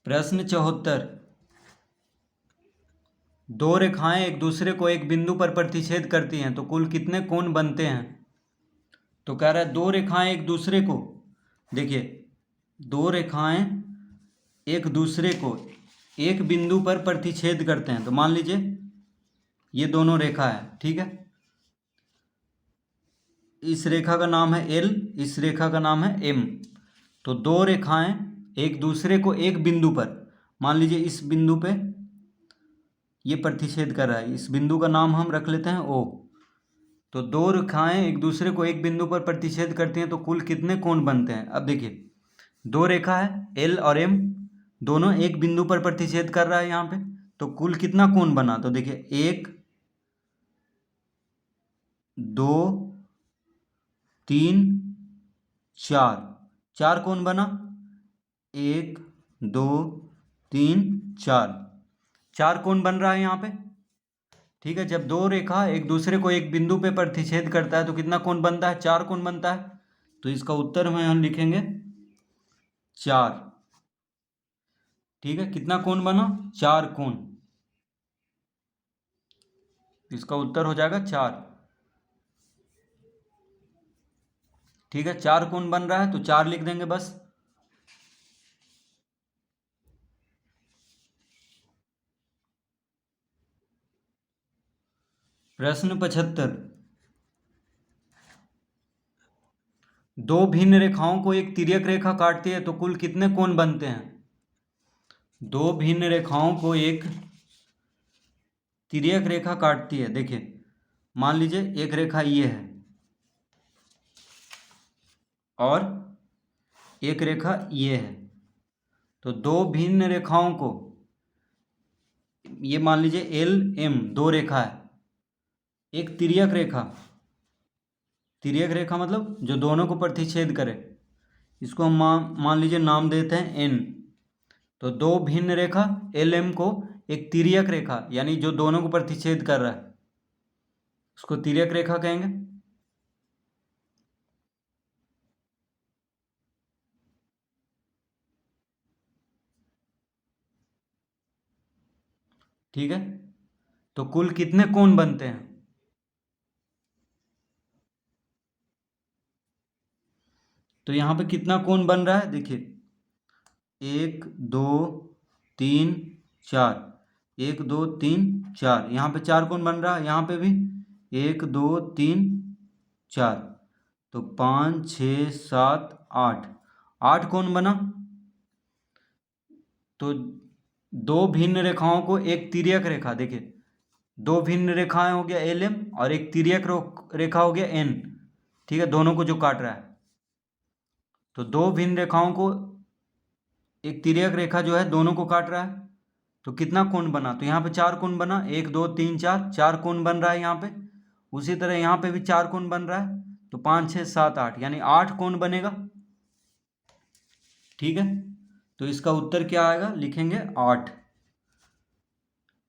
प्रश्न 74। दो रेखाएं एक दूसरे को एक बिंदु पर प्रतिच्छेद करती हैं तो कुल कितने कोण बनते हैं। तो कह रहा है दो रेखाएं एक दूसरे को, देखिए दो रेखाएं एक दूसरे को एक बिंदु पर प्रतिच्छेद करते हैं। तो मान लीजिए ये दोनों रेखा है, ठीक है। इस रेखा का नाम है एल, इस रेखा का नाम है एम। तो दो रेखाएं एक दूसरे को एक बिंदु पर, मान लीजिए इस बिंदु पे ये प्रतिच्छेद कर रहा है, इस बिंदु का नाम हम रख लेते हैं ओ। तो दो रेखाएं एक दूसरे को एक बिंदु पर प्रतिच्छेद करती हैं तो कुल कितने कोण बनते हैं। अब देखिए दो रेखा है एल और एम, दोनों एक बिंदु पर प्रतिच्छेद कर रहा है यहाँ पे, तो कुल कितना कोण बना। तो देखिए 1 2 3 4, 4 कोण बना। 1 2 3 4, 4 कोण बन रहा है यहाँ पे, ठीक है। जब दो रेखा एक दूसरे को एक बिंदु पे प्रतिच्छेद करता है तो कितना कोण बनता है, 4 कोण बनता है। तो इसका उत्तर में हम लिखेंगे 4, ठीक है। कितना कोण बना, 4 कोण, इसका उत्तर हो जाएगा 4, ठीक है। 4 कोण बन रहा है तो 4 लिख देंगे बस। प्रश्न 75। दो भिन्न रेखाओं को एक तिर्यक रेखा काटती है तो कुल कितने कोण बनते हैं। दो भिन्न रेखाओं को एक तिर्यक रेखा काटती है, देखिए मान लीजिए एक रेखा ये है और एक रेखा ये है। तो दो भिन्न रेखाओं को, ये मान लीजिए एल एम दो रेखा है, एक तिर्यक रेखा, तिर्यक रेखा मतलब जो दोनों को प्रतिच्छेद करे, इसको हम मान लीजिए नाम देते हैं एन। तो दो भिन्न रेखा एल एम को एक तिर्यक रेखा यानी जो दोनों को प्रतिच्छेद कर रहा है उसको तिर्यक रेखा कहेंगे, ठीक है। तो कुल कितने कोण बनते हैं। तो यहाँ पे कितना कोण बन रहा है, देखिए 1 2 3 4, 1 2 3 4, यहाँ पे 4 कोण बन रहा है, यहाँ पे भी 1 2 3 4, तो 5 6 7 8, 8 कोण बना। तो दो भिन्न रेखाओं को एक तिर्यक रेखा, देखिए दो भिन्न रेखाएं हो गया एल एम और एक तिर्यक रेखा हो गया एन, ठीक है, दोनों को जो काट रहा है। तो दो भिन्न रेखाओं को एक तिर्यक रेखा जो है दोनों को काट रहा है तो कितना कोण बना। तो यहाँ पे 4 कोण बना, 1 2 3 4, 4 कोण बन रहा है यहाँ पे। उसी तरह यहाँ पे भी 4 कोण बन रहा है, तो 5 6 7 8 यानी 8 कोण बनेगा, ठीक है। तो इसका उत्तर क्या आएगा, लिखेंगे 8।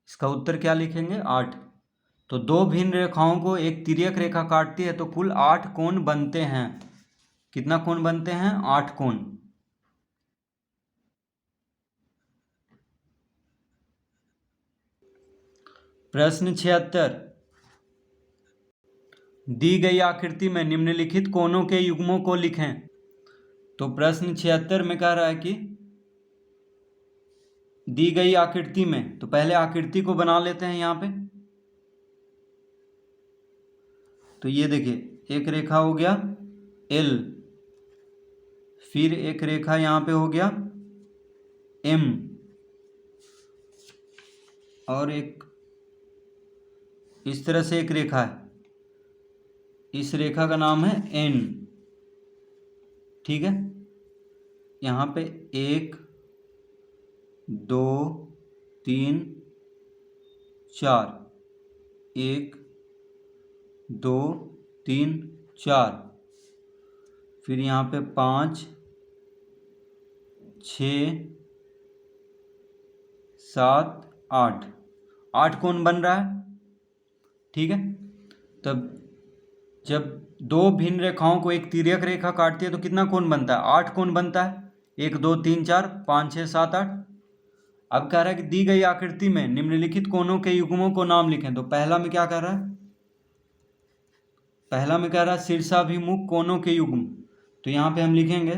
इसका उत्तर क्या लिखेंगे, 8। तो दो भिन्न रेखाओं को एक तिर्यक रेखा काटती है तो कुल 8 कोण बनते हैं। कितना कोण बनते हैं, 8 कोण। प्रश्न 76। दी गई आकृति में निम्नलिखित कोणों के युग्मों को लिखें। तो प्रश्न 76 में कह रहा है कि दी गई आकृति में, तो पहले आकृति को बना लेते हैं यहाँ पे। तो ये देखिए एक रेखा हो गया एल, फिर एक रेखा यहाँ पे हो गया एम और एक इस तरह से एक रेखा है, इस रेखा का नाम है एन, ठीक है। यहाँ पे 1 2 3 4, 1 2 3 4, फिर यहाँ पे 5 6 7 8, 8 कोण बन रहा है, ठीक है। तब जब दो भिन्न रेखाओं को एक तिर्यक रेखा काटती है तो कितना कोण बनता है, 8 कोण बनता है। 1 2 3 4 5 6 7 8, अब कह रहा है कि दी गई आकृति में निम्नलिखित कोनों के युग्मों को नाम लिखें। तो पहला में क्या कह रहा है, पहला में कह रहा है शीर्षाभिमुख कोनों के युग्म। तो यहां पे हम लिखेंगे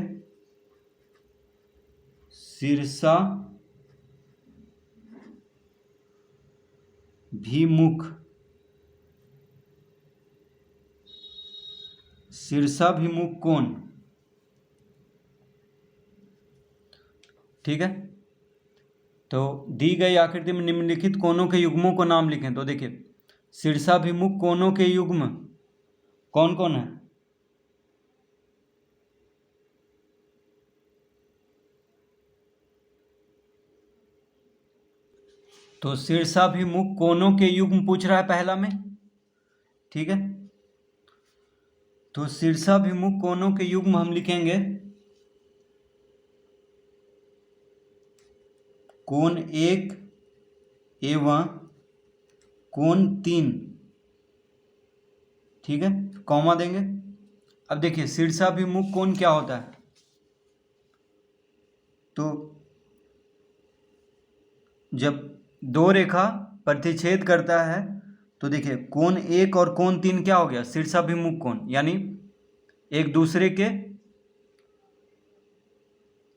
शीर्षाभिमुख कोण। ठीक है, तो दी गई आकृति में निम्नलिखित कोनों के युग्मों को नाम लिखें। तो देखिए शीर्षाभिमुख कोनों के युग्म कौन कौन है, तो शीर्षाभिमुख कोनों के युग्म पूछ रहा है पहला में। ठीक है, तो शीर्षाभिमुख कोनों के युग्म हम लिखेंगे कोण 1 एवं कोण 3। ठीक है, कॉमा देंगे। अब देखिए शीर्षाभिमुख कोण क्या होता है, तो जब दो रेखा प्रतिच्छेद करता है तो देखिए कोण 1 और कोण 3 क्या हो गया, शीर्षाभिमुख कोण, यानी एक दूसरे के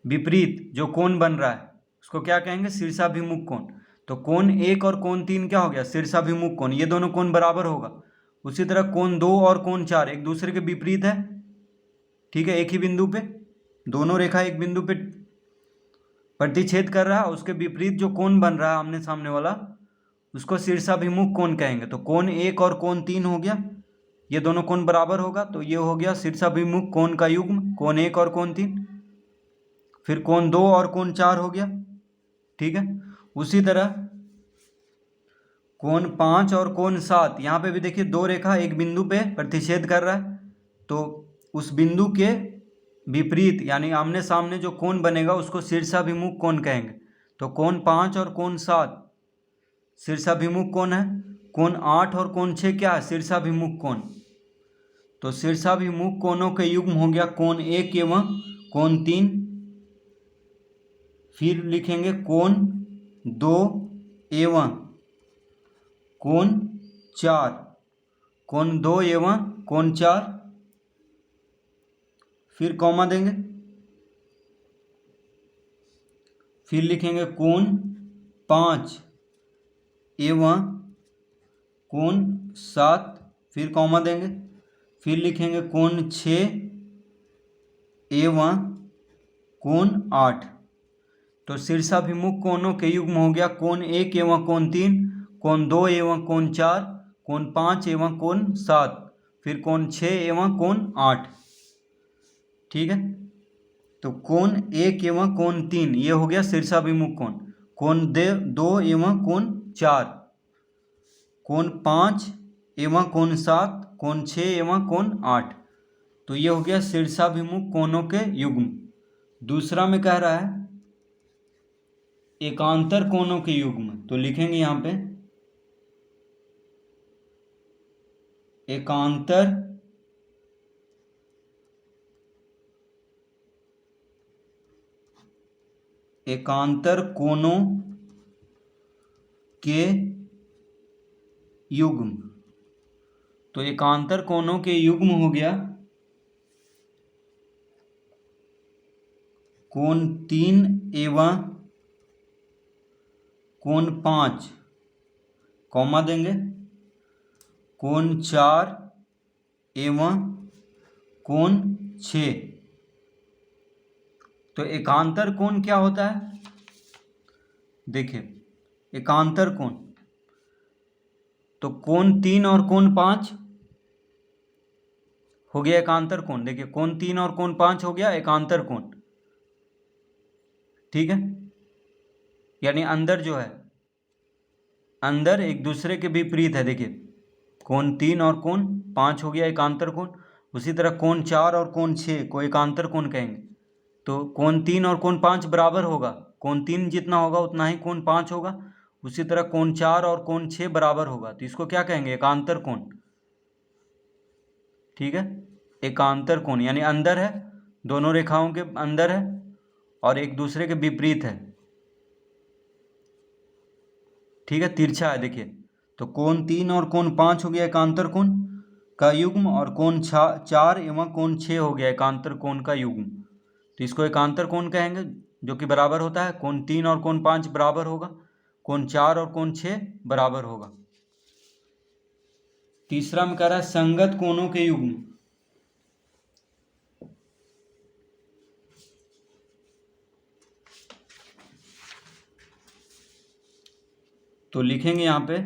विपरीत जो कोण बन रहा है उसको क्या कहेंगे, शीर्षाभिमुख कोण। तो कोण 1 और कोण 3 क्या हो गया, शीर्षाभिमुख कोण, ये दोनों कोण बराबर होगा। उसी तरह कोण 2 और कोण 4 एक दूसरे के विपरीत है। ठीक है, एक ही बिंदु पे दोनों रेखा एक बिंदु पे प्रतिच्छेद कर रहा है, उसके विपरीत जो कोण बन रहा है आमने सामने वाला उसको शीर्षाभिमुख कोण कहेंगे। तो कोण 1 और कोण 3 हो गया, ये दोनों कोण बराबर होगा, तो ये हो गया शीर्षाभिमुख कोण का युग्म, कोण 1 और कोण 3। फिर कोण 2 और कोण 4 हो गया। ठीक है, उसी तरह कोण 5 और कोण 7, यहाँ पे भी देखिए दो रेखा एक बिंदु पे प्रतिच्छेद कर रहा है, तो उस बिंदु के विपरीत यानी आमने सामने जो कोण बनेगा उसको शीर्षाभिमुख कोण कहेंगे। तो कोण 5 और कोण 7 शीर्षाभिमुख कोण है। कोण 8 और कोण 6 क्या है, शीर्षाभिमुख कोण। तो शीर्षाभिमुख कोणों के युग्म हो गया कोण 1 एवं कोण 3। फिर लिखेंगे कोण 2 एवं कोण 4, कोण 2 एवं कोण 4। फिर कॉमा देंगे, फिर लिखेंगे कोण 5 एवं कोण 7, फिर कॉमा देंगे। फिर लिखेंगे कोण 6 एवं कोण 8। तो शीर्षाभिमुख कोणों के युग्म हो गया कोण 1 एवं कोण 3, कोण 2 एवं कोण 4, कोण 5 एवं कोण 7, फिर कोण 6 एवं कोण 8। ठीक है, तो कोण 1 एवं कोण 3 ये हो गया शीर्षाभिमुख कोण। कोण 2 एवं कोण 4, कोण 5 एवं कोण 7, कोण 6 एवं कोण 8। तो ये हो गया शीर्षाभिमुख कोणों के युग्म। दूसरा में कह रहा है एकांतर कोणों के युग्म। तो लिखेंगे यहां पे एकांतर कोणों के युग्म। तो एकांतर कोणों के युग्म हो गया कोण 3 एवं कोण 5, कॉमा देंगे, कोण 4 एवं कोण 6। तो एकांतर कोण क्या होता है, देखिए एकांतर कोण तो कोण 3 और कोण 5 हो गया एकांतर कोण। देखिए कोण 3 और कोण 5 हो गया एकांतर कोण। ठीक है, यानी अंदर जो है अंदर एक दूसरे के विपरीत है। देखिए कोण 3 और कोण 5 हो गया एकांतर कोण। उसी तरह कोण 4 और कोण 6 को एकांतर कोण कहेंगे। तो कोण 3 और कोण 5 बराबर होगा, कोण 3 जितना होगा उतना ही कोण 5 होगा। उसी तरह कोण 4 और कोण 6 बराबर होगा, तो इसको क्या कहेंगे, एकांतर कोण। ठीक है, एकांतर कोण यानी अंदर है, दोनों रेखाओं के अंदर है और एक दूसरे के विपरीत है। ठीक है, तिरछा है देखिए। तो कोण 3 और कोण 5 हो गया एकांतर कोण का युग्म, और कोण 4 एवं कोण 6 हो गया एकांतर कोण का युग्म। तो इसको एकांतर कोण कहेंगे, जो कि बराबर होता है कोण 3 और कोण 5 बराबर होगा, कोण 4 और कोण 6 बराबर होगा। तीसरा में कह रहा है संगत कोणों के युग्म। तो लिखेंगे यहां पे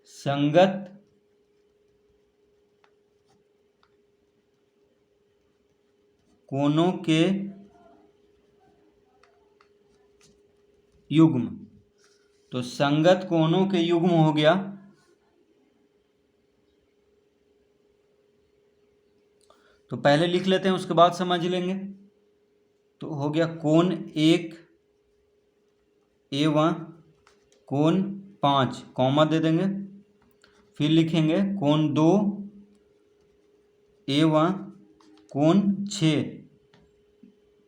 संगत कोणों के युग्म। तो संगत कोणों के युग्म हो गया, तो पहले लिख लेते हैं उसके बाद समझ लेंगे। तो हो गया कोण 1 एवं कोण 5, कॉमा दे देंगे। फिर लिखेंगे कोण 2 एवं कोण 6,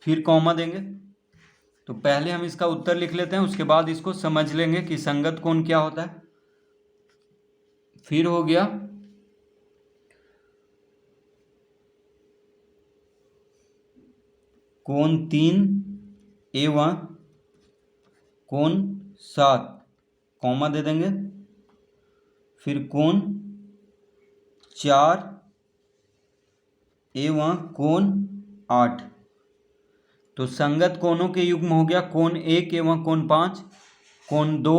फिर कॉमा देंगे। तो पहले हम इसका उत्तर लिख लेते हैं, उसके बाद इसको समझ लेंगे कि संगत कोण क्या होता है। फिर हो गया कोण 3 एवं कोण 7, कॉमा दे देंगे। फिर कोण 4 एवं कोण 8। तो संगत कोणों के युग्म हो गया कोण 1 एवं कोण 5, कोण 2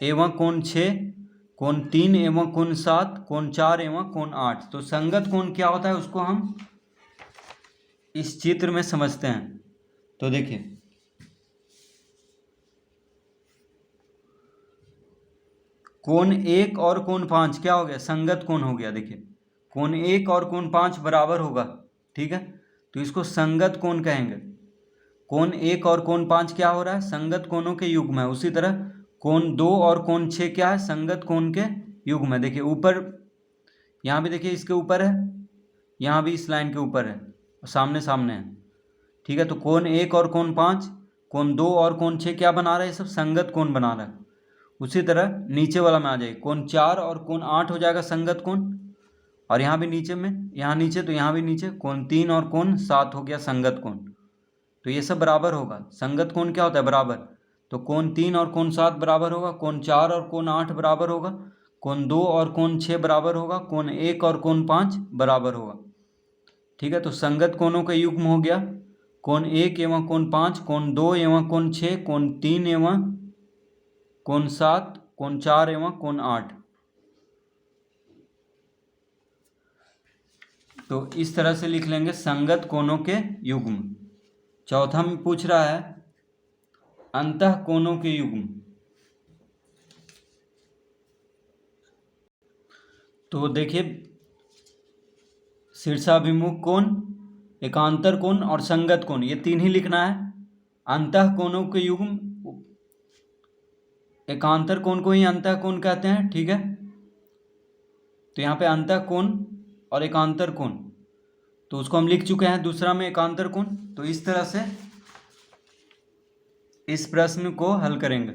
एवं कोण 6, कोण 3 एवं कोण 7, कोण 4 एवं कोण 8। तो संगत कोण क्या होता है उसको हम इस चित्र में समझते हैं। तो देखिए कोण 1 और कोण 5 क्या हो गया, संगत कोण हो गया। देखिए कोण 1 और कोण 5 बराबर होगा, ठीक है, तो इसको संगत कोण कहेंगे। कोण 1 और कोण 5 क्या हो रहा है, संगत कोणों के युग्म है। उसी तरह कोण 2 और कोण 6 क्या है, संगत कोण के युग्म है। देखिए ऊपर यहाँ भी देखिए इसके ऊपर है, यहाँ भी इस लाइन के ऊपर है, सामने सामने है, ठीक है। तो कोण 1 और कोण 5, कोण 2 और कोण 6 क्या बना रहा है, ये सब संगत कोण बना रहा है। उसी तरह नीचे वाला में आ जाए कोण 4 और कोण 8 हो जाएगा संगत कोण, और यहाँ भी नीचे में, यहाँ नीचे तो यहाँ भी नीचे कोण 3 और कोण 7 हो गया संगत कोण। तो ये सब बराबर होगा। संगत कोण क्या होता है, बराबर। तो कोण 3 और कोण 7 बराबर होगा, कोण 4 और कोण 8 बराबर होगा, कोण 2 और कोण 6 बराबर होगा, कोण 1 और कोण 5 बराबर होगा, ठीक है। तो संगत कोणों का युग्म हो गया कोण 1 एवं कोण 5, कोण 2 एवं कोण 6, कोण 3 एवं कोण 7, कोण 4 एवं कोण 8। तो इस तरह से लिख लेंगे संगत कोणों के युग्म। चौथा में पूछ रहा है अंतः कोणों के युग्म। तो देखिए शीर्षाभिमुख कोण, एकांतर कोण और संगत कोण, ये तीन ही लिखना है। अंतः कोणों के युग्म, एकांतर कोण को ही अंतः कोण कहते हैं, ठीक है। तो यहाँ पे अंतः कोण और एकांतर कोण, तो उसको हम लिख चुके हैं दूसरा में एकांतर कोण। तो इस तरह से इस प्रश्न को हल करेंगे।